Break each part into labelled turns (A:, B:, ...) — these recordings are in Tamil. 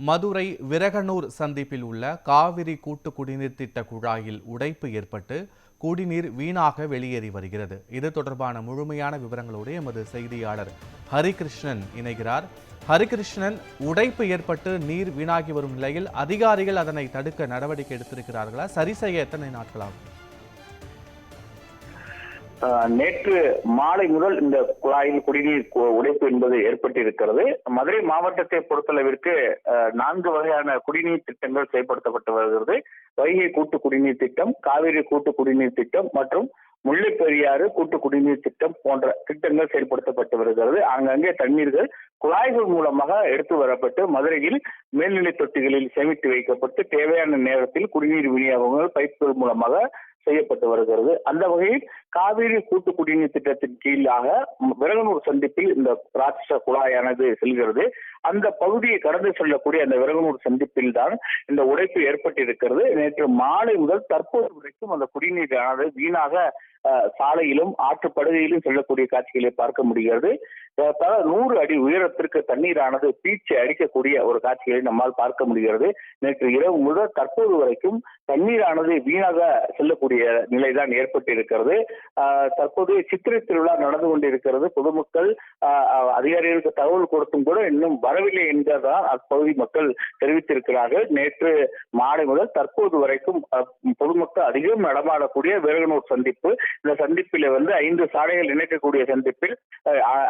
A: மதுரை விரகனூர் சந்திப்பில் உள்ள காவிரி கூட்டு குடிநீர் திட்ட குழாயில் உடைப்பு ஏற்பட்டு குடிநீர் வீணாக வெளியேறி வருகிறது. இது தொடர்பான முழுமையான விவரங்களோடு எமது செய்தியாளர் ஹரிகிருஷ்ணன் இணைகிறார். ஹரிகிருஷ்ணன், உடைப்பு ஏற்பட்டு நீர் வீணாகி வரும் நிலையில் அதிகாரிகள் அதனை தடுக்க நடவடிக்கை எடுத்திருக்கிறார்களா? சரி செய்ய எத்தனை நாட்களாகும்?
B: நேற்று மாலை முதல் இந்த குழாயில் குடிநீர் உடைப்பு என்பது ஏற்பட்டிருக்கிறது. மதுரை மாவட்டத்தை பொறுத்தளவிற்கு 4 வகையான குடிநீர் திட்டங்கள் செயல்படுத்தப்பட்டு வருகிறது. வைகை கூட்டு குடிநீர் திட்டம், காவிரி கூட்டு குடிநீர் திட்டம் மற்றும் முல்லை பெரியாறு கூட்டு குடிநீர் திட்டம் போன்ற திட்டங்கள் செயல்படுத்தப்பட்டு வருகிறது. அங்கங்கே தண்ணீர்கள் குழாய்கள் மூலமாக எடுத்து வரப்பட்டு மதுரையில் மேல்நிலை தொட்டிகளில் சேமித்து வைக்கப்பட்டு தேவையான நேரத்தில் குடிநீர் விநியோகங்கள் பைப்புகள் மூலமாக செய்யப்பட்டு வருகிறது. அந்த வகையில் காவிரி கூட்டு குடிநீர் திட்டத்தின் கீழாக விரகனூர் சந்திப்பில் இந்த ராட்சச குழாயானது செல்கிறது. அந்த பகுதியை கடந்து செல்லக்கூடிய அந்த விரகனூர் சந்திப்பில் தான் இந்த உடைப்பு ஏற்பட்டிருக்கிறது. நேற்று மாலை முதல் தற்போது வரைக்கும் அந்த குடிநீரானது வீணாக சாலையிலும் ஆற்றுப்படுகையிலும் செல்லக்கூடிய காட்சிகளை பார்க்க முடிகிறது. 100 அடி உயரத்திற்கு தண்ணீரானது பீச்சி அடிக்கக்கூடிய ஒரு காட்சிகளை நம்மால் பார்க்க முடிகிறது. நேற்று இரவு முதல் தற்போது வரைக்கும் தண்ணீரானது வீணாக செல்லக்கூடிய நிலைதான் ஏற்பட்டிருக்கிறது. தற்போது சித்திரை திருவிழா நடந்து கொண்டிருக்கிறது. பொதுமக்கள் அதிகாரிகளுக்கு தகவல் கொடுத்தும் கூட இன்னும் வரவில்லை என்றுதான் அப்பகுதி மக்கள் தெரிவித்திருக்கிறார்கள். நேற்று மாலை முதல் தற்போது வரைக்கும் பொதுமக்கள் அதிகம் நடமாடக்கூடிய விரகனூர் சந்திப்பு, இந்த சந்திப்பில் 5 சாலைகள் இணைக்கக்கூடிய சந்திப்பில்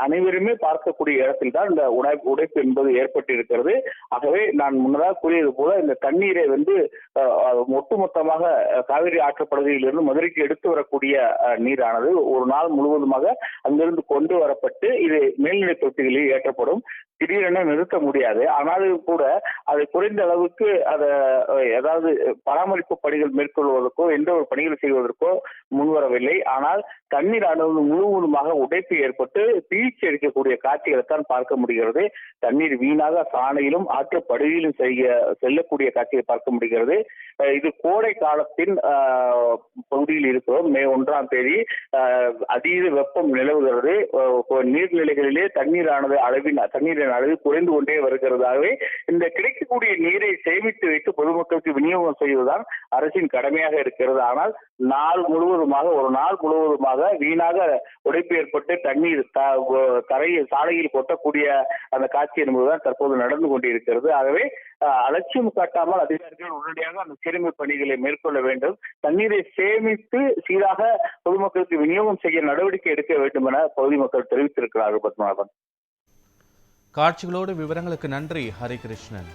B: அனைவருமே பார்க்கக்கூடிய இடத்தில் தான் இந்த உடைப்பு என்பது ஏற்பட்டிருக்கிறது. ஆகவே நான் முன்னதாக கூறியது போல இந்த தண்ணீரை ஒட்டுமொத்தமாக காவிரி ஆற்றுப்படுகையில் இருந்து மதுரைக்கு எடுத்து வரக்கூடிய நீரானது ஒரு நாள் முழுவதுமாக அங்கிருந்து கொண்டு வரப்பட்டு இது மேல்நிலை தொட்டிகளில் ஏற்றப்படும். திடீரென நிறுத்த முடியாது. ஆனாலும் கூட அதை குறைந்த அளவுக்கு ஏதாவது பராமரிப்பு பணிகள் மேற்கொள்வதற்கோ எந்த ஒரு பணிகள் செய்வதற்கோ முன்வரவில்லை. ஆனால் தண்ணீர் அளவு முழுவதுமாக உடைப்பு ஏற்பட்டு பீச்சி அடிக்கக்கூடிய காட்சிகளை தான் பார்க்க முடிகிறது. தண்ணீர் வீணாக சாலையிலும் ஆற்றுப்படுகையிலும் செல்லக்கூடிய காட்சியை பார்க்க முடிகிறது. இது கோடை காலத்தின் பகுதியில் இருக்கிறோம். மே 1ஆம் தேதி அதீத வெப்பம் நிலவுகிறது. நீர்நிலைகளிலே தண்ணீரின் அளவு குறைந்து கொண்டே வருகிறதாகவே இந்த கிடைக்கக்கூடிய நீரை சேமித்து வைத்து பொதுமக்களுக்கு விநியோகம் செய்வதுதான் அரசின் கடமையாக இருக்கிறது. ஆனால் ஒரு நாள் முழுவதுமாக வீணாக உடைப்பு ஏற்பட்டு தண்ணீர் சாலையில் கொட்டக்கூடிய அந்த காட்சி என்பதுதான் தற்போது நடந்து கொண்டிருக்கிறது. ஆகவே அலட்சியம் காட்டாமல் அதிகாரிகள் உடனடியாக அந்த சீரமைப்பு பணிகளை மேற்கொள்ள வேண்டும். தண்ணீரை சேமித்து சீராக பொதுமக்களுக்கு விநியோகம் செய்ய நடவடிக்கை எடுக்க வேண்டும் என பகுதி மக்கள் தெரிவித்திருக்கிறார்கள். பத்மநாபன்.
A: காட்சிகளோடு விவரங்களுக்கு நன்றி ஹரிகிருஷ்ணன்.